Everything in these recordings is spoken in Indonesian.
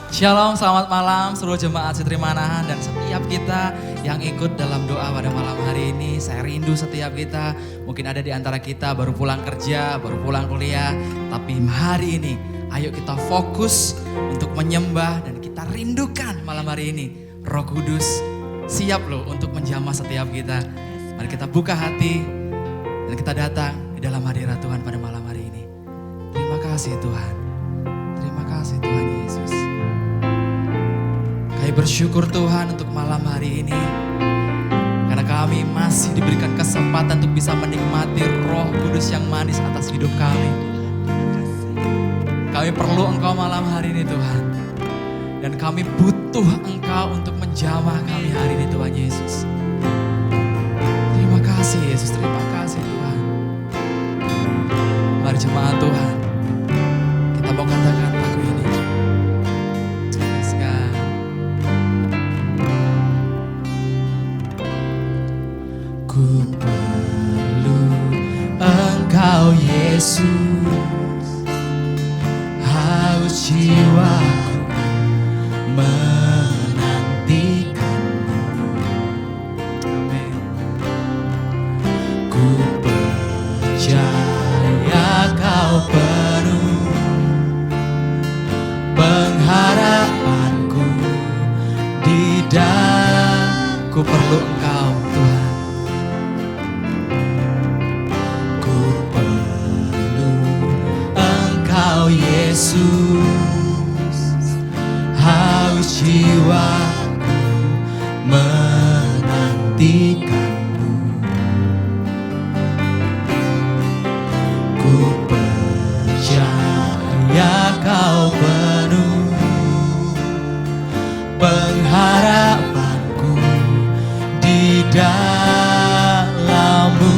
Shalom, selamat malam seluruh jemaat Sitri Manahan dan setiap kita yang ikut dalam doa pada malam hari ini. Saya rindu setiap kita, mungkin ada di antara kita baru pulang kerja, baru pulang kuliah. Tapi hari ini ayo kita fokus untuk menyembah dan kita rindukan malam hari ini. Roh Kudus siap loh untuk menjamah setiap kita. Mari kita buka hati dan kita datang di dalam hadirat Tuhan pada malam hari ini. Terima kasih Tuhan. Terima kasih Tuhan Yesus. Kami bersyukur Tuhan untuk malam hari ini. Karena kami masih diberikan kesempatan untuk bisa menikmati Roh Kudus yang manis atas hidup kami. Kami perlu Engkau malam hari ini Tuhan. Dan kami butuh Engkau untuk menjamah kami hari ini Tuhan Yesus. Terima kasih Yesus, terima kasih Tuhan. Mari jemaat Tuhan, kita mau katakan lagu ini. Ku perlu Engkau Yesus, haus jiwaku menantikanmu. Amin. Ku percaya Kau penuh pengharapanku di dalam. Ku perlu Engkau Tuhan. Yesus, haus jiwaku menantikanmu. Ku percaya Kau penuh pengharapanku di dalam-Mu.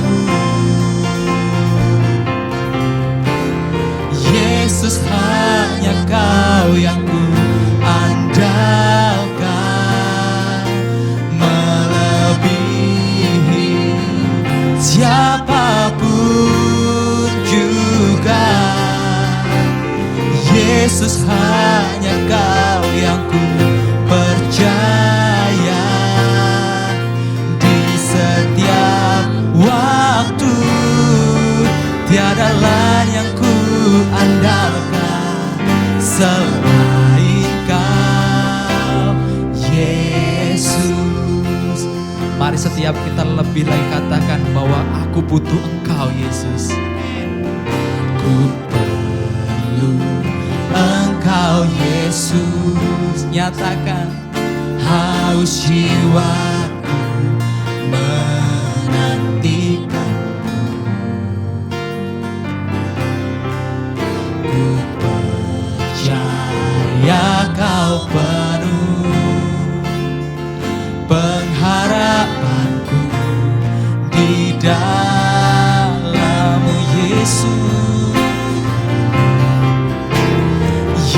Yesus, hanya Kau yang ku andalkan, melebihi siapapun juga. Yesus, hanya Kau yang ku percaya di setiap waktu. Tiada lain yang ku andalkan selain Kau, Yesus. Mari setiap kita lebih lagi katakan bahwa aku butuh Engkau Yesus. Ku perlu Engkau Yesus. Nyatakan, haus jiwaku menantikan. Ya Kau penuh pengharapanku di dalam-Mu Yesus.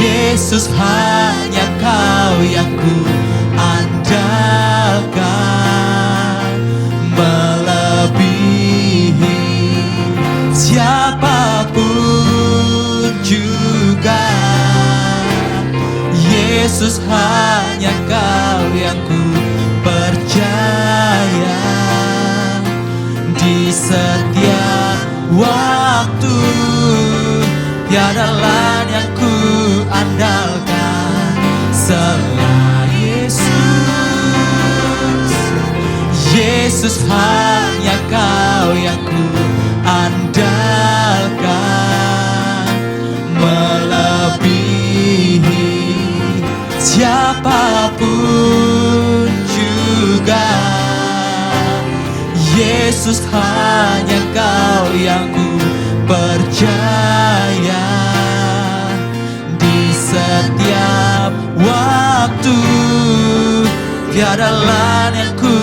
Yesus, hanya Kau yang ku andalkan, melebihi siapapun juga. Yesus, hanya Kau yang ku percaya di setiap waktu. Tiada lain yang ku andalkan selain Yesus. Yesus, hanya Kau yang ku andalkan, melebihi siapapun juga. Yesus, hanya Kau yang ku percaya di setiap waktu. Tiada lain yang ku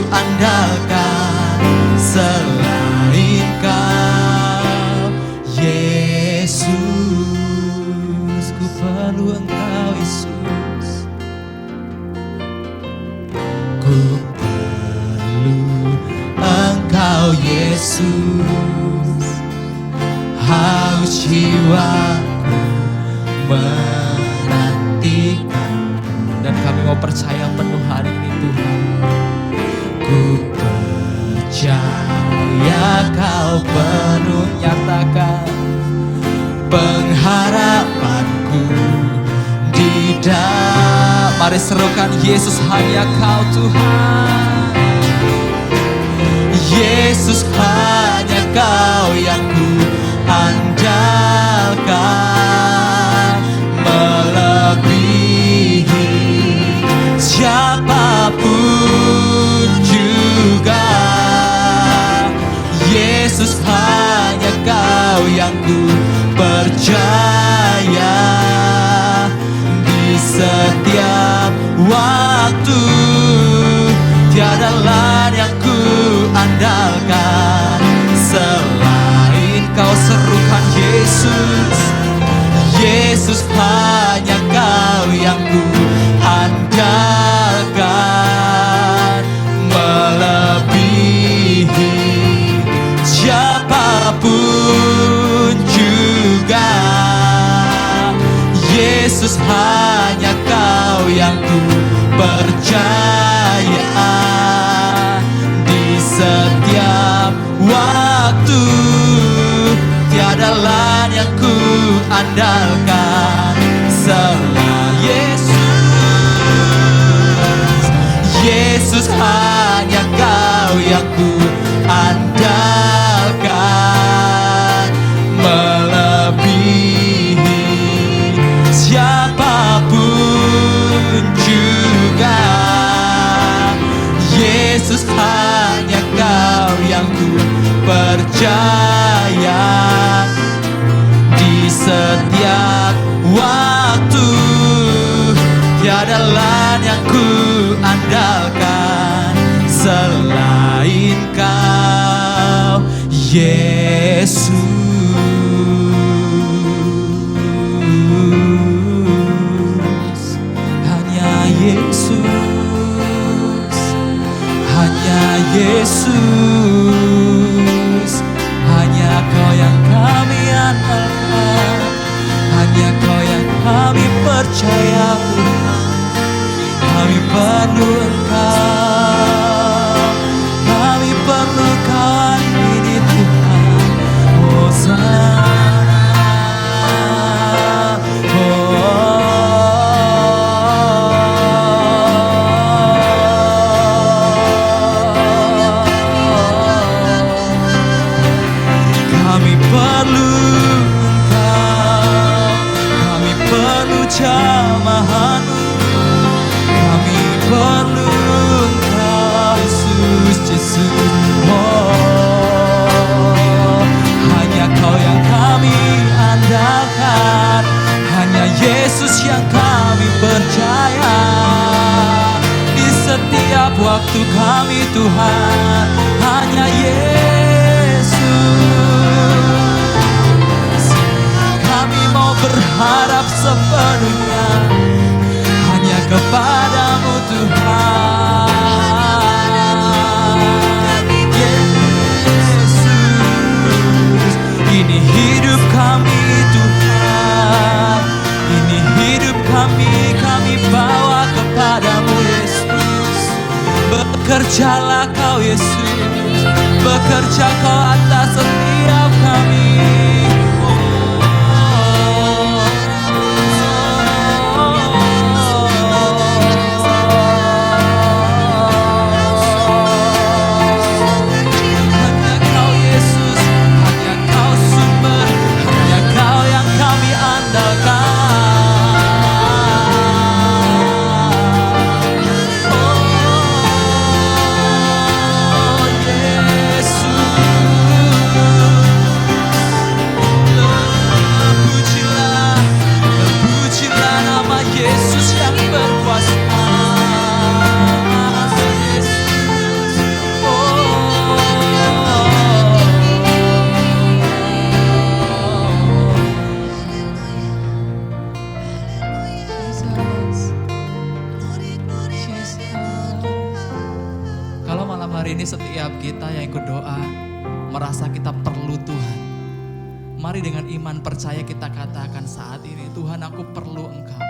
andalkan selain Kau, Yesus. Ku perlu Engkau Yesus. Ku perlu Engkau Yesus, haus jiwaku menantikan. dan kami mau percaya penuh hari ini Tuhan. Ku percaya Kau penuh, nyatakan pengharapanku di dalam. Mari serukan, Yesus hanya Kau Tuhan. Yesus hanya Kau yang ku andalkan, melebihi siapapun juga. Yesus hanya Kau yang ku percaya di setiap waktu. Tiada lain yang ku andalkan selain Kau. Serukan Yesus, Yesus hanya Kau yang ku andalkan, melebihi siapapun juga. Yesus hanya Kau yang ku percaya di setiap waktu. Tiada lain yang ku andalkan selain Yesus. Yesus hanya Kau yang ku andalkan, melebihi siapapun juga. Yesus hanya Kau yang ku percaya di setiap waktu. Tiada lain yang ku andalkan selain Kau, Yesus. Hanya Yesus, hanya Yesus, hanya Kau yang kami andalkan, hanya Kau yang kami percaya Tuhan. Kami perlu Engkau, kami perlu Kau hari ini Tuhan. Hosana, kami perlu Engkau, kami perlu jamahan-Mu, kami perlu Engkau Yesus, Yesus. Oh, hanya Kau yang kami andalkan, hanya Yesus yang kami percaya di setiap waktu kami Tuhan. Hanya Yesus, kami mau berharap sepenuhnya hanya kepada-Mu Tuhan. Yesus, ini hidup kami Tuhan, ini hidup kami bawa kepada-Mu Yesus. Bekerjalah Kau Yesus, bekerja Kau atas setiap kami. Hari ini setiap kita yang ikut doa merasa kita perlu Tuhan. Mari dengan iman percaya kita katakan saat ini, Tuhan aku perlu Engkau.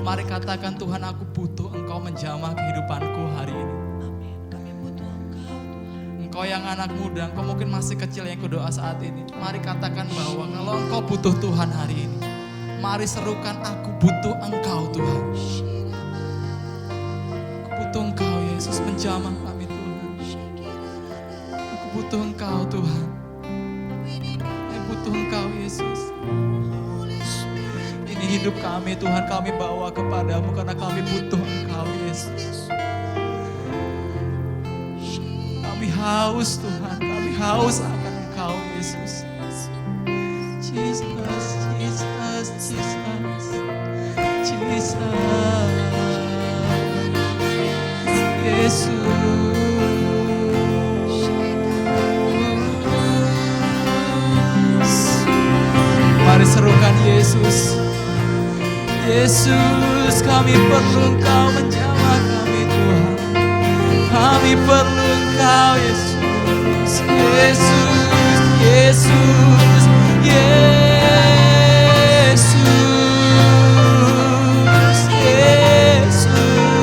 Mari katakan, Tuhan, aku butuh Engkau menjamah kehidupanku hari ini. Kami butuh Engkau, Tuhan. Engkau yang anak muda, Engkau mungkin masih kecil yang ikut doa saat ini. Mari katakan bahwa kalau Engkau butuh Tuhan hari ini, mari serukan, aku butuh Engkau, Tuhan. Aku butuh Engkau, Yesus, menjamah kami, Tuhan. Aku butuh Engkau, Tuhan. Aku butuh Engkau, Yesus. Ini hidup kami, Tuhan, kami bawa kepadamu karena kami butuh Engkau, Yesus. Kami haus, Tuhan, kami haus akan Engkau, Yesus. Jesus, Jesus, Jesus, Jesus, Yesus. Mari serukan Yesus. Yesus, kami perlu Engkau menjamah kami, Tuhan. Kami perlu Engkau, Yesus. Yesus, Yesus, Yesus, Yesus,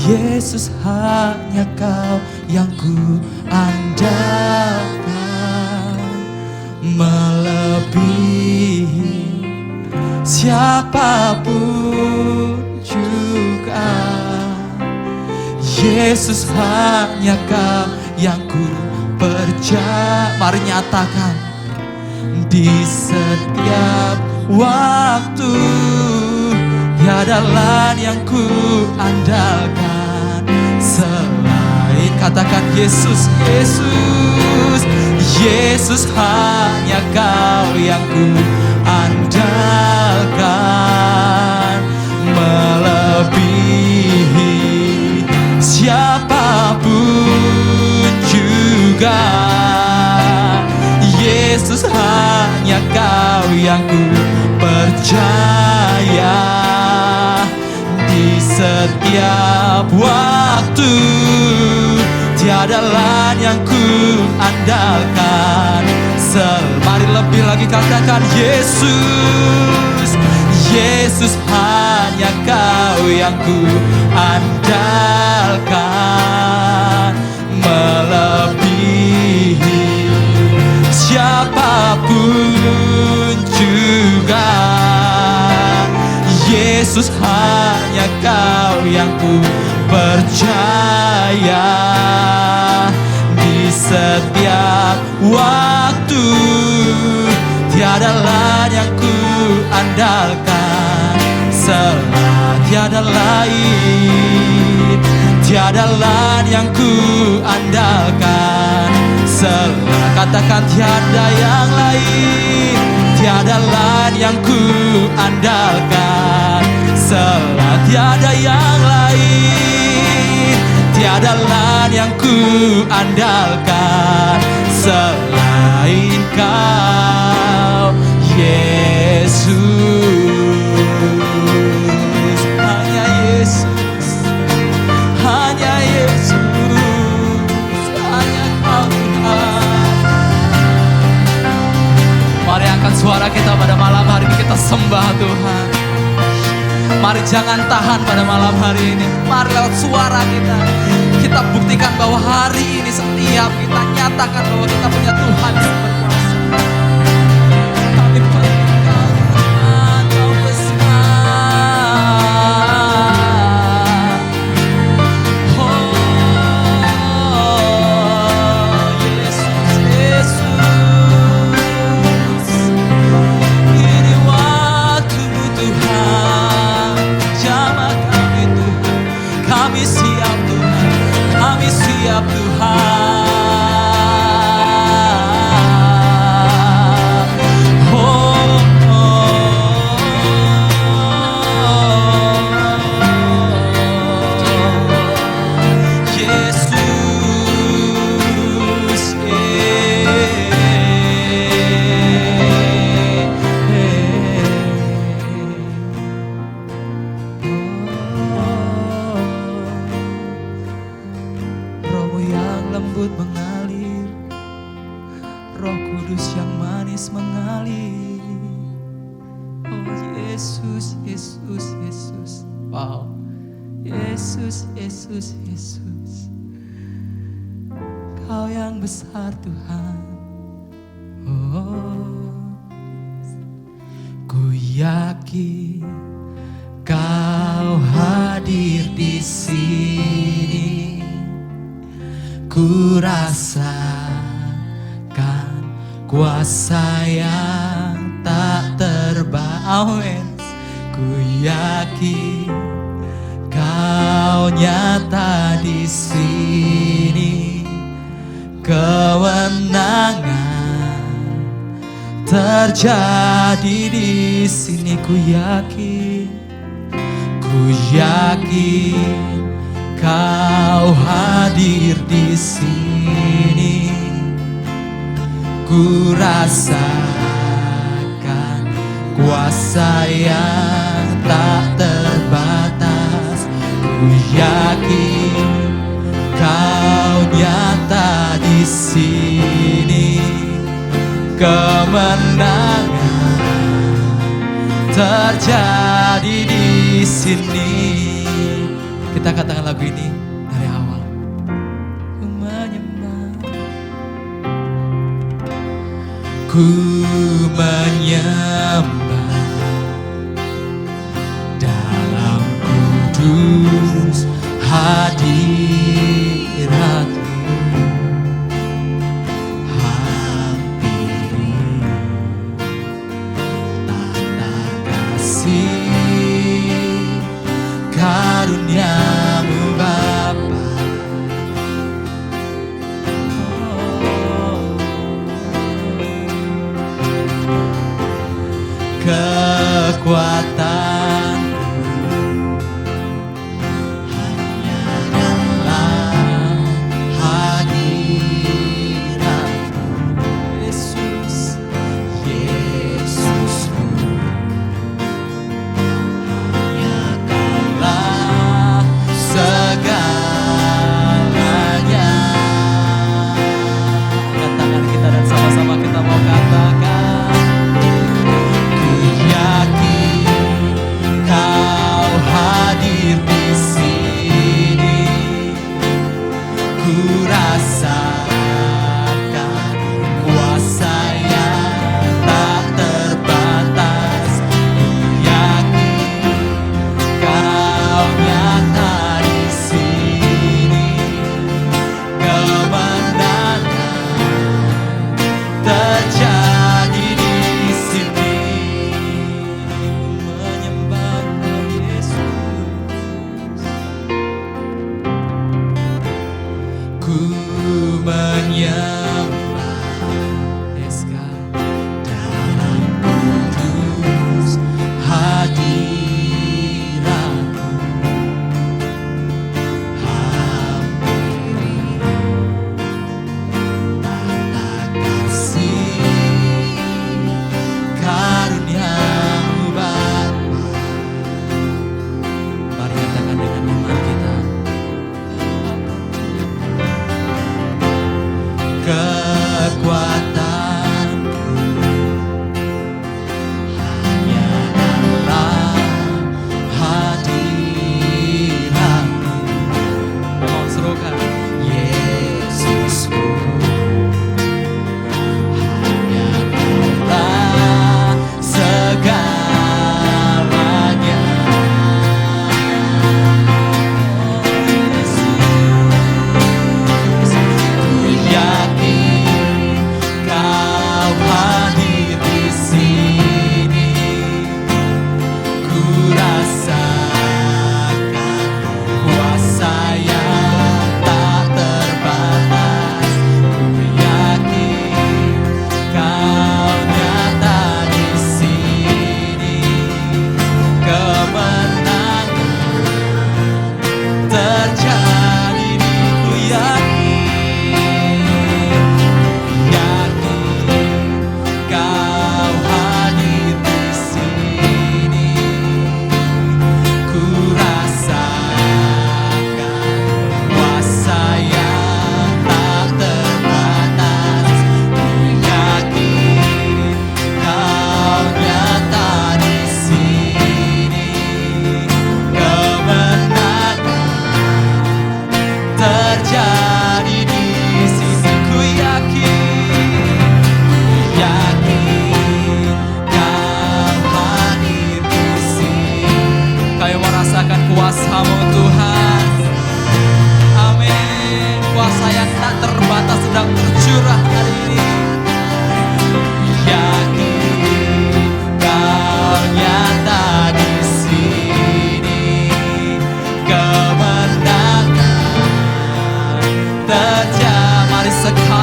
Yesus, hanya Kau yang ku andalkan, melebihi siapapun juga. Yesus, hanya Kau yang ku percaya. Mari nyatakan di setiap waktu, tiada lain yang ku andalkan selain, katakan Yesus, Yesus, Yesus, hanya Kau yang ku andalkan, melebihi siapapun juga. Yesus, hanya Kau yang ku percaya. Di setiap waktu, tiada lain yang ku andalkan. Mari lebih lagi katakan Yesus, Yesus, hanya Kau yang ku andalkan, melebihi siapapun juga. Yesus, hanya Kau yang ku percaya. Di setiap waktu, tiada lain yang ku andalkan. Tiada lain, tiada lain yang ku andalkan. Katakan tiada yang lain, tiada lain yang ku andalkan. Tiada yang lain, tiada lain yang ku andalkan selain Kau, Yesus. Hanya Yesus, hanya Yesus, hanya Kau, Tuhan. Mari angkat suara kita pada malam hari ini, kita sembah Tuhan. Mari jangan tahan pada malam hari ini. Mari lewat suara kita buktikan bahwa hari ini setiap kita nyatakan bahwa kita punya Tuhan yang berkuasa. Kami perlu Kau, Tuhan, Kau besar. Oh, Yesus, Yesus, ini waktumu Tuhan. Jamah kami Tuhan, kami siap Tuhan, kami siap Tuhan. lembut mengalir, Roh Kudus yang manis mengalir. Oh Yesus, Yesus, Yesus. Wow. Yesus, Yesus, Yesus. Kau yang besar Tuhan. Oh, ku yakin Kau hadir di sini. Ku rasakan kuasa yang tak terbatas. Ku yakin Kau nyata di sini. Kemenangan terjadi di sini. Ku yakin Kau hadir di sini. Ku rasakan kuasa yang tak terbatas. Ku yakin Kau nyata di sini. Kemenangan terjadi di sini. Kita katakan lagu ini dari awal. Ku menyembah, ku menyembah dalam kudus hadirat-Mu. Hampiri tata kasih karunia-Mu Bapa. Kekuatan hanya dalam hadirat-Mu. Yesus, Yesus-Ku, hanya Kaulah segalanya. Angkat tangan kita dan sama-sama kita mau katakan. Kau hadir di sini. Ku rasakan kuasa yang tak terbatas. Ku yakin Kau nyata di sini. Kemenangan terjadi di sini. Ku menyembah, yes God, dalam kudus hadirat-Mu. Hampiri tata kasih karunia-Mu Bapa. Mari katakan dengan iman kita. Kekuatanku hanya dalam hadirat-Mu. Mau serukan Yesusku, hanya Kaulah segalanya. Yesus, ku yakin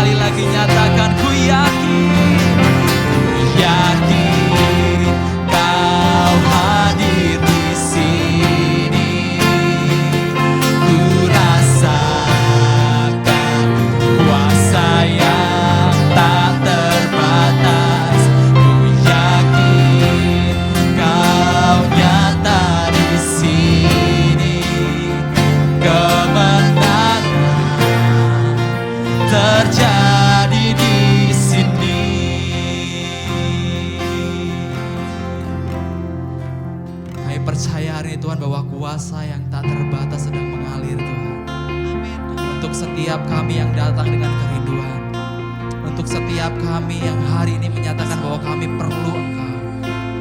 Sekali lagi nyatakan ku yakin, yakin kau hadir di sini. Ku rasakan kuasa yang tak terbatas. Ku yakin kau nyata di sini. Kemenangan terjadi di sini. Kami percaya hari ini Tuhan bahwa kuasa yang tak terbatas sedang mengalir Tuhan. Amin. Untuk setiap kami yang datang dengan kerinduan, untuk setiap kami yang hari ini menyatakan bahwa kami perlu Engkau,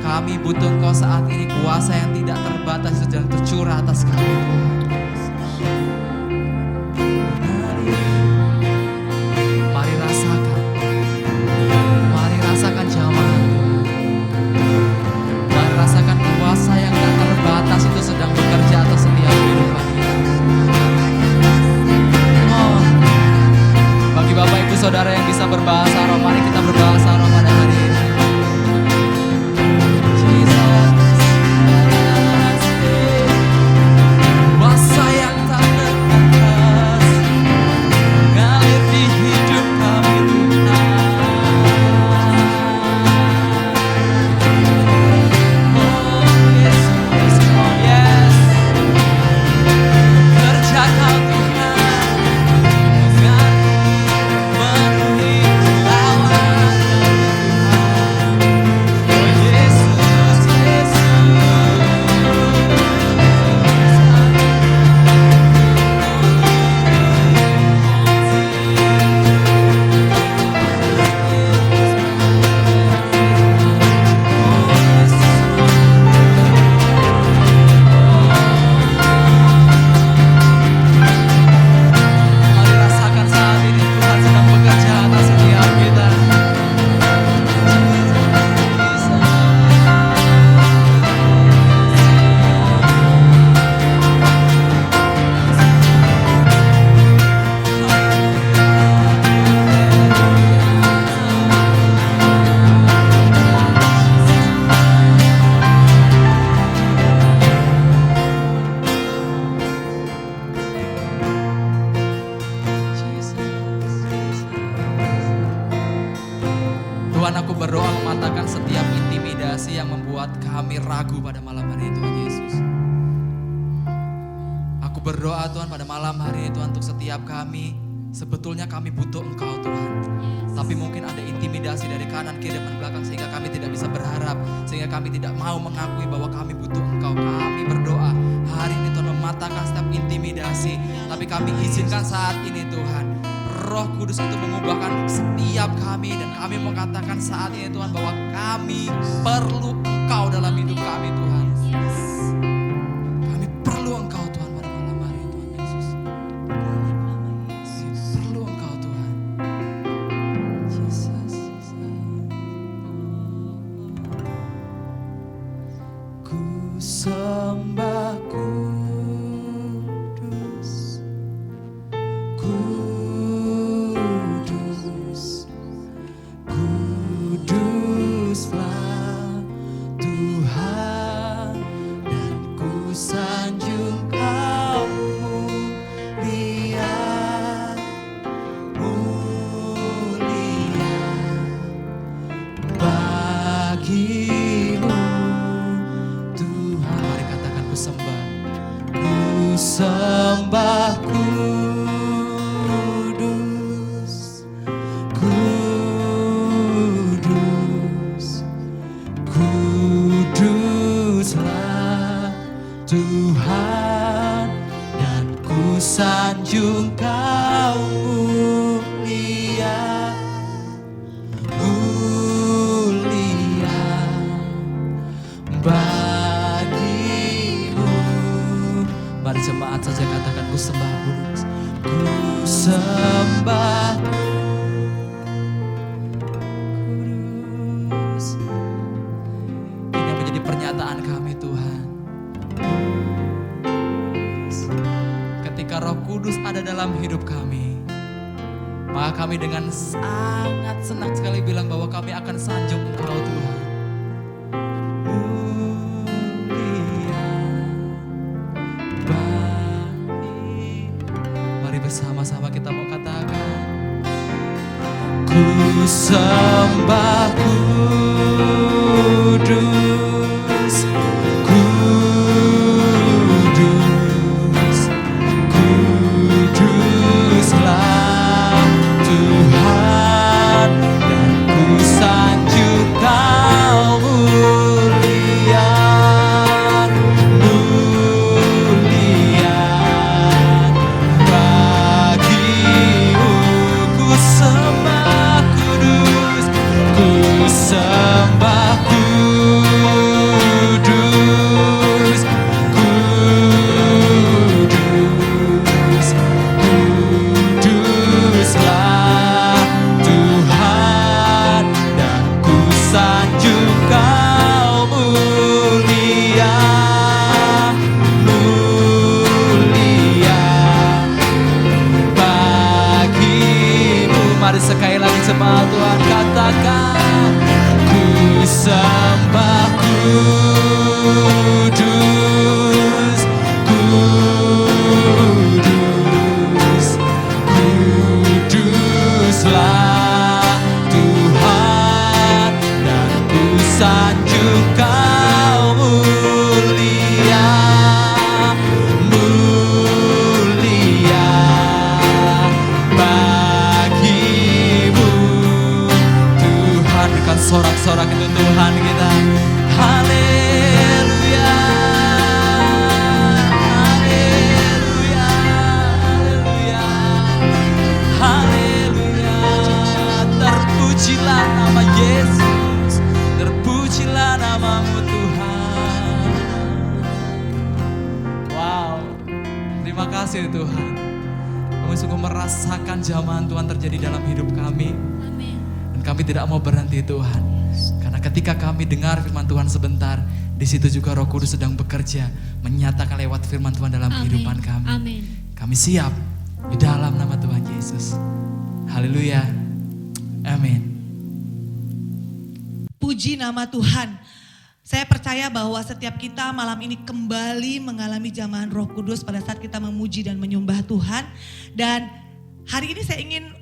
kami butuh Engkau saat ini. Kuasa yang tidak terbatas sedang tercurah atas kami Tuhan. Mari rasakan, mari rasakan jamaah Tuhan. Mari rasakan kuasa yang tak terbatas itu sedang bekerja atas setiap kehidupan kita. Oh, bagi Bapak Ibu Saudara yang bisa berbahasa roh, mari kita berbahasa roh pada hari ini. Kuasa yang tak terbatas mengalir di hidup kami Tuhan. Oh Yesus, oh yes. Kerjakan Tuhan, memenuhi lawan Tuhan. Oh Yesus, Yesus. Mari rasakan saat ini Tuhan sedang bekerja atas setiap kita. Tuhan, aku berdoa mematahkan setiap intimidasi yang membuat kami ragu pada malam hari ini Tuhan Yesus. Aku berdoa Tuhan pada malam hari ini Tuhan untuk setiap kami. Sebetulnya kami butuh Engkau Tuhan. Tapi mungkin ada intimidasi dari kanan, kiri, depan, belakang sehingga kami tidak bisa berharap. Sehingga kami tidak mau mengakui bahwa kami butuh Engkau. Kami berdoa hari ini Tuhan mematahkan setiap intimidasi. Tapi kami izinkan saat ini Tuhan, Roh Kudus itu mengubahkan setiap kami. Dan kami mengatakan saat ini Tuhan bahwa kami perlu Engkau dalam hidup kami Tuhan. Kami perlu Engkau Tuhan pada malam hari ini Tuhan Yesus. Kami perlu Engkau Tuhan. Jesus, ku sembah kudus, kudus, kuduslah Tuhan, dan ku sanjung Kau mulia, mulia bagimu Tuhan. Mari katakan ku sembah, ku sembah kudus, kudus, kuduslah Tuhan, dan ku sanjung Kau mulia, mulia bagimu. Mari jemaat saja katakan ku sembah kudus, ku sembah kudus. Ini yang menjadi pernyataan kami Tuhan. Ketika Roh Kudus ada dalam hidup kami, maka kami dengan sangat senang sekali bilang bahwa kami akan sanjung Engkau Tuhan. Mulia bagi. Mari bersama-sama kita mau katakan. Ku sembah kudus, kudus, kuduslah Tuhan, dan ku sanjung Kau mulia, mulia bagimu. Ku sembah kudus, ku sembah kudus, kudus, kuduslah Tuhan, dan ku sanjung Kau mulia, mulia bagimu. Mari sekali lagi jemaat Tuhan katakan. Ku sembah kudus, kudus, kuduslah Tuhan, dan ku sanjung Kau mulia, mulia bagimu. Tuhan, kan sorak-sorak itu Tuhan kita. Haleluya, haleluya, haleluya, haleluya. Terpujilah nama Yesus, terpujilah namamu Tuhan. Wow, terima kasih Tuhan. Kami sungguh merasakan jamahan Tuhan terjadi dalam hidup kami. Dan kami tidak mau berhenti Tuhan. Karena ketika kami dengar firman Tuhan sebentar, di situ juga Roh Kudus sedang bekerja, menyatakan lewat firman Tuhan dalam kehidupan kami. Amin. Kami siap di dalam nama Tuhan Yesus. Haleluya. Amin. Puji nama Tuhan. Saya percaya bahwa setiap kita malam ini kembali mengalami jamahan Roh Kudus pada saat kita memuji dan menyembah Tuhan. Dan hari ini saya ingin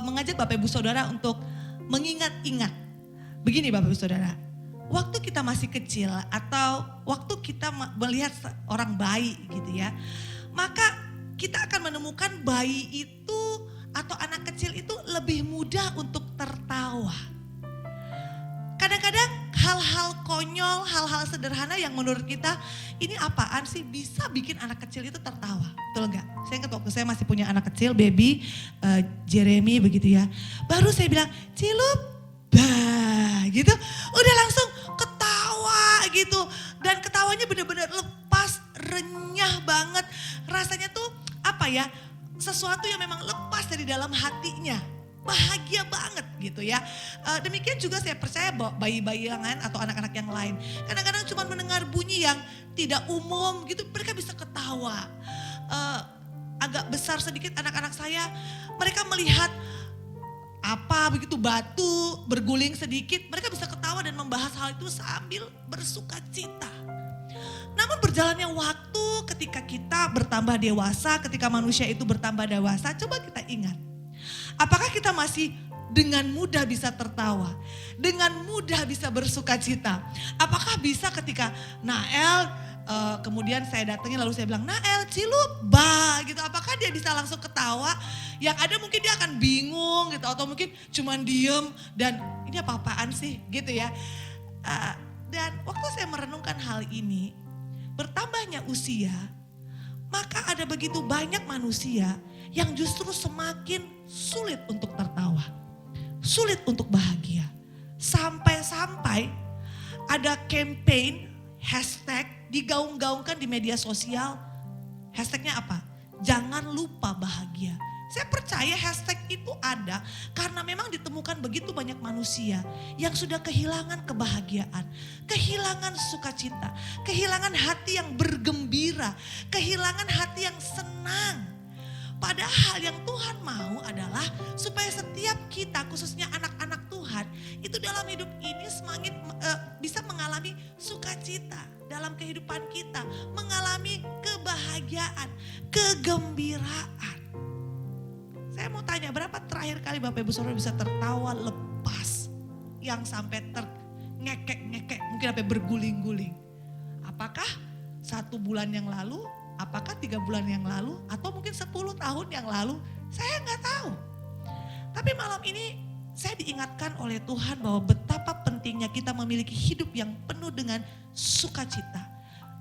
mengajak Bapak Ibu Saudara untuk mengingat-ingat. Begini Bapak Ibu Saudara, waktu kita masih kecil atau waktu kita melihat orang bayi gitu ya, maka kita akan menemukan bayi itu atau anak kecil itu lebih mudah untuk tertawa. Kadang-kadang hal-hal konyol, hal-hal sederhana yang menurut kita ini apaan sih bisa bikin anak kecil itu tertawa. Betul enggak? Saya ingat waktu saya masih punya anak kecil, baby Jeremy begitu ya. Baru saya bilang, Cilup, bah gitu. Udah langsung ketawa gitu. Dan ketawanya benar-benar lepas, renyah banget. Rasanya tuh apa ya, sesuatu yang memang lepas dari dalam hatinya. Bahagia banget gitu ya. Demikian juga saya percaya bahwa bayi-bayi yang lain atau anak-anak yang lain kadang-kadang cuma mendengar bunyi yang tidak umum gitu, mereka bisa ketawa. Agak besar sedikit anak-anak saya, mereka melihat apa begitu batu berguling sedikit, mereka bisa ketawa dan membahas hal itu sambil bersuka cita. Namun berjalannya waktu, ketika kita bertambah dewasa, ketika manusia itu bertambah dewasa, coba kita ingat. Apakah kita masih dengan mudah bisa tertawa? Dengan mudah bisa bersuka cita? Apakah bisa ketika Nael, kemudian saya datangin lalu saya bilang, Nael, Cilup, bah gitu. Apakah dia bisa langsung ketawa? Yang ada mungkin dia akan bingung gitu. Atau mungkin cuman diem dan ini apa-apaan sih gitu ya. Dan waktu saya merenungkan hal ini, bertambahnya usia, maka ada begitu banyak manusia yang justru semakin sulit untuk tertawa, sulit untuk bahagia. Sampai-sampai ada campaign, hashtag digaung-gaungkan di media sosial. Hashtagnya apa? Jangan lupa bahagia. Saya percaya hashtag itu ada karena memang ditemukan begitu banyak manusia yang sudah kehilangan kebahagiaan, kehilangan sukacita, kehilangan hati yang bergembira, kehilangan hati yang senang. Padahal yang Tuhan mau adalah supaya setiap kita, khususnya anak-anak Tuhan, itu dalam hidup ini bisa mengalami sukacita dalam kehidupan kita, mengalami kebahagiaan, kegembiraan. Saya mau tanya, berapa terakhir kali Bapak Ibu Saudara bisa tertawa lepas, yang sampai ngekek-ngekek, mungkin sampai berguling-guling? Apakah 1 bulan yang lalu, apakah 3 bulan yang lalu, atau mungkin 10 tahun yang lalu? Saya nggak tahu. Tapi malam ini saya diingatkan oleh Tuhan bahwa betapa pentingnya kita memiliki hidup yang penuh dengan sukacita.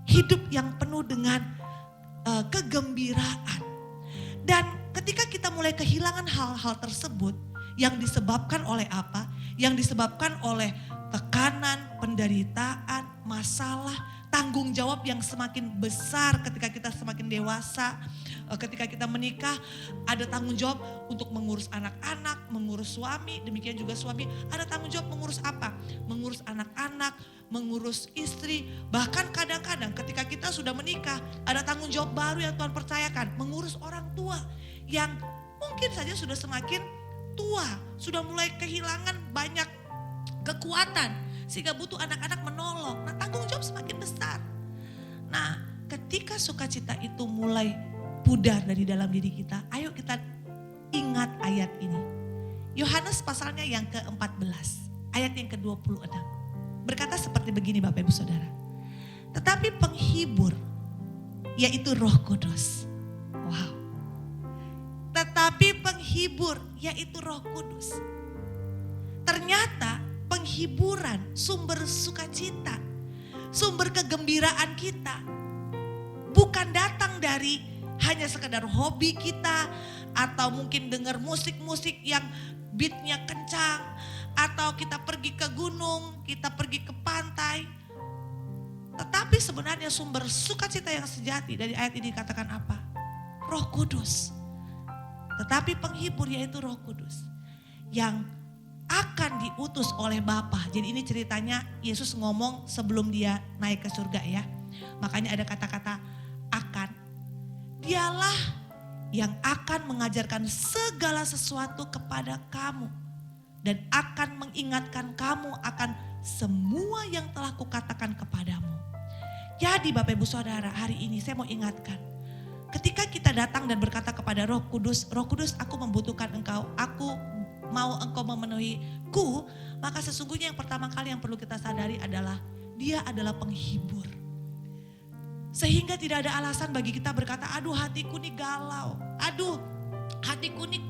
Hidup yang penuh dengan kegembiraan. Dan ketika kita mulai kehilangan hal-hal tersebut, yang disebabkan oleh apa? Yang disebabkan oleh tekanan, penderitaan, masalah, tanggung jawab yang semakin besar ketika kita semakin dewasa. Ketika kita menikah, ada tanggung jawab untuk mengurus anak-anak, mengurus suami, demikian juga suami ada tanggung jawab mengurus apa? Mengurus anak-anak, mengurus istri. Bahkan kadang-kadang ketika kita sudah menikah, ada tanggung jawab baru yang Tuhan percayakan, mengurus orang tua yang mungkin saja sudah semakin tua, sudah mulai kehilangan banyak kekuatan sehingga butuh anak-anak menolong. Nah, tanggung jawab semakin besar. Nah, ketika sukacita itu mulai pudar dari dalam diri kita, ayo kita ingat ayat ini. Yohanes pasalnya yang ke-14, ayat yang ke-26. Berkata seperti begini Bapak Ibu Saudara. Tetapi penghibur, yaitu Roh Kudus. Wow. Tetapi penghibur, yaitu Roh Kudus. Ternyata penghiburan, sumber sukacita, sumber kegembiraan kita bukan datang dari hanya sekedar hobi kita, atau mungkin dengar musik-musik yang beatnya kencang, atau kita pergi ke gunung, kita pergi ke pantai. Tetapi sebenarnya sumber sukacita yang sejati dari ayat ini katakan apa? Roh Kudus. Tetapi penghibur yaitu Roh Kudus yang akan diutus oleh Bapa. Jadi ini ceritanya Yesus ngomong sebelum dia naik ke surga ya. Makanya ada kata-kata akan. Dialah yang akan mengajarkan segala sesuatu kepada kamu. Dan akan mengingatkan kamu akan semua yang telah kukatakan kepadamu. Jadi Bapak Ibu Saudara, hari ini saya mau ingatkan. Ketika kita datang dan berkata kepada Roh Kudus aku membutuhkan engkau, aku mau engkau memenuhiku, maka sesungguhnya yang pertama kali yang perlu kita sadari adalah dia adalah penghibur. Sehingga tidak ada alasan bagi kita berkata, aduh hatiku nih galau, aduh hatiku nih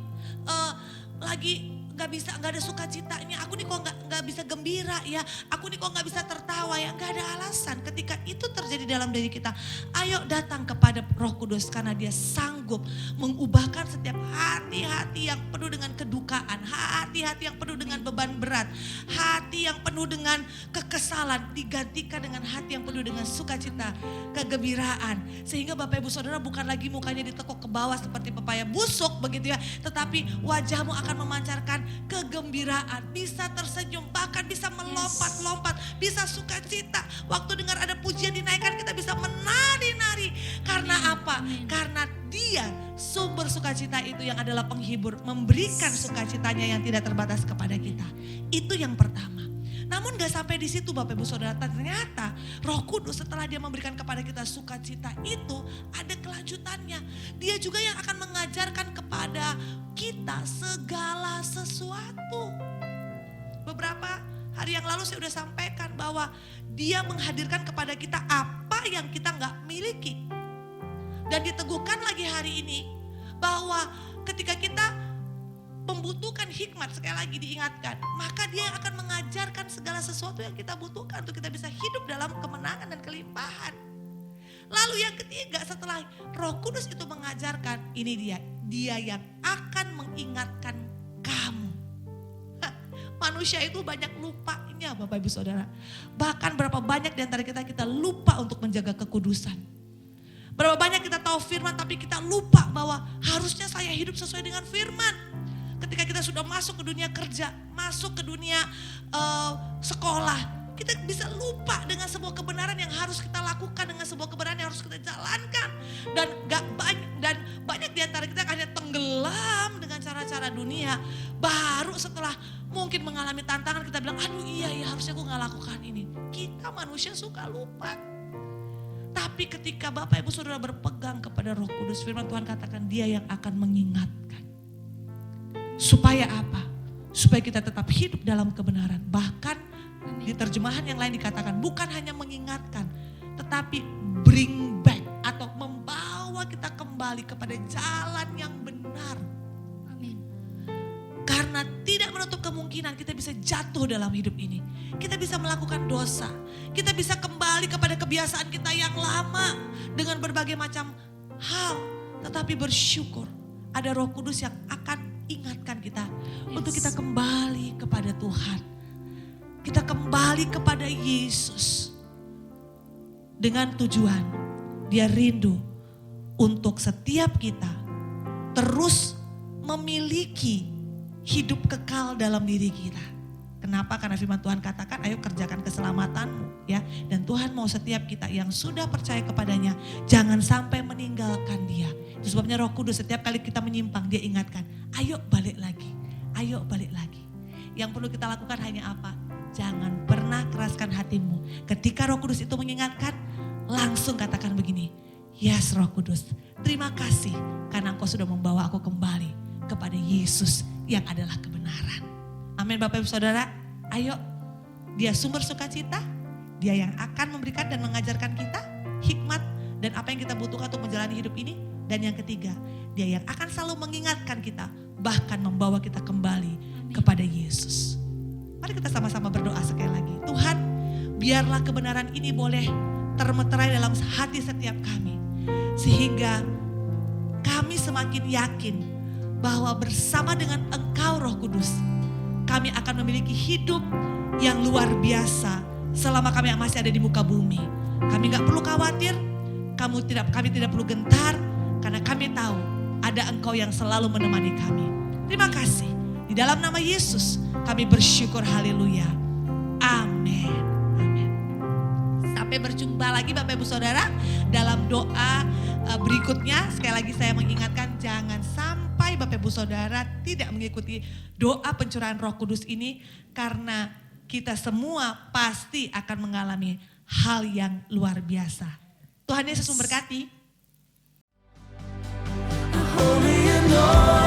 lagi gak ada sukacitanya, aku nih kok gak bisa gembira ya, aku nih kok gak bisa tertawa ya. Gak ada alasan. Ketika itu terjadi dalam diri kita, ayo datang kepada Roh Kudus karena dia sanggup mengubahkan setiap hati-hati yang penuh dengan kedukaan, hati-hati yang penuh dengan beban berat, hati yang penuh dengan kekesalan digantikan dengan hati yang penuh dengan sukacita, kegembiraan. Sehingga Bapak Ibu Saudara bukan lagi mukanya ditekuk ke bawah seperti pepaya busuk begitu ya, tetapi wajahmu akan memancarkan kegembiraan, bisa tersenyum, bahkan bisa melompat-lompat, bisa sukacita. Waktu dengar ada pujian dinaikkan, kita bisa menari-nari. Karena apa? Karena dia sumber sukacita itu yang adalah penghibur, memberikan sukacitanya yang tidak terbatas kepada kita. Itu yang pertama. Namun gak sampai di situ Bapak Ibu Saudara, ternyata Roh Kudus setelah dia memberikan kepada kita sukacita itu ada kelanjutannya. Dia juga yang akan mengajarkan kepada kita segala sesuatu. Beberapa hari yang lalu saya sudah sampaikan bahwa dia menghadirkan kepada kita apa yang kita gak miliki. Dan diteguhkan lagi hari ini bahwa ketika kita membutuhkan hikmat, sekali lagi diingatkan, maka dia yang akan mengajarkan segala sesuatu yang kita butuhkan untuk kita bisa hidup dalam kemenangan dan kelimpahan. Lalu yang ketiga, setelah Roh Kudus itu mengajarkan, ini dia yang akan mengingatkan kamu. Manusia itu banyak lupanya Bapak Ibu Saudara. Bahkan berapa banyak di antara kita lupa untuk menjaga kekudusan. Berapa banyak kita tahu firman tapi kita lupa bahwa harusnya saya hidup sesuai dengan firman. Ketika kita sudah masuk ke dunia kerja, masuk ke dunia sekolah, kita bisa lupa dengan sebuah kebenaran yang harus kita lakukan, dengan sebuah kebenaran yang harus kita jalankan. Dan banyak di antara kita hanya tenggelam dengan cara-cara dunia. Baru setelah mungkin mengalami tantangan kita bilang, aduh iya ya harusnya aku gak lakukan ini. Kita manusia suka lupa. Tapi ketika Bapak Ibu Saudara berpegang kepada Roh Kudus, firman Tuhan katakan Dia yang akan mengingatkan. Supaya apa? Supaya kita tetap hidup dalam kebenaran. Bahkan di terjemahan yang lain dikatakan bukan hanya mengingatkan, tetapi bring back atau membawa kita kembali kepada jalan yang benar. Amin. Karena tidak menutup kemungkinan kita bisa jatuh dalam hidup ini. Kita bisa melakukan dosa. Kita bisa kembali kepada kebiasaan kita yang lama dengan berbagai macam hal. Tetapi bersyukur ada Roh Kudus yang akan ingatkan kita untuk kita kembali kepada Tuhan. Kita kembali kepada Yesus. Dengan tujuan Dia rindu untuk setiap kita terus memiliki hidup kekal dalam diri kita. Kenapa? Karena firman Tuhan katakan ayo kerjakan keselamatanmu ya. Dan Tuhan mau setiap kita yang sudah percaya kepadanya jangan sampai meninggalkan Dia. Itu sebabnya Roh Kudus setiap kali kita menyimpang Dia ingatkan, ayo balik lagi, ayo balik lagi. Yang perlu kita lakukan hanya apa? Jangan pernah keraskan hatimu. Ketika Roh Kudus itu mengingatkan, langsung katakan begini, yes Roh Kudus, terima kasih karena Engkau sudah membawa aku kembali kepada Yesus yang adalah kebenaran. Amin Bapak Ibu Saudara, ayo Dia sumber sukacita, Dia yang akan memberikan dan mengajarkan kita hikmat dan apa yang kita butuhkan untuk menjalani hidup ini. Dan yang ketiga, Dia yang akan selalu mengingatkan kita, bahkan membawa kita kembali kepada Yesus. Mari kita sama-sama berdoa sekali lagi. Tuhan, biarlah kebenaran ini boleh termeterai dalam hati setiap kami. Sehingga kami semakin yakin bahwa bersama dengan Engkau Roh Kudus, kami akan memiliki hidup yang luar biasa selama kami masih ada di muka bumi. Kami gak perlu khawatir, kami tidak perlu gentar, karena kami tahu ada Engkau yang selalu menemani kami. Terima kasih. Di dalam nama Yesus kami bersyukur, haleluya. Amin. Amin. Sampai berjumpa lagi Bapak Ibu Saudara dalam doa berikutnya. Sekali lagi saya mengingatkan jangan sampai Bapak Ibu Saudara tidak mengikuti doa pencurahan Roh Kudus ini. Karena kita semua pasti akan mengalami hal yang luar biasa. Tuhan Yesus memberkati. Holy and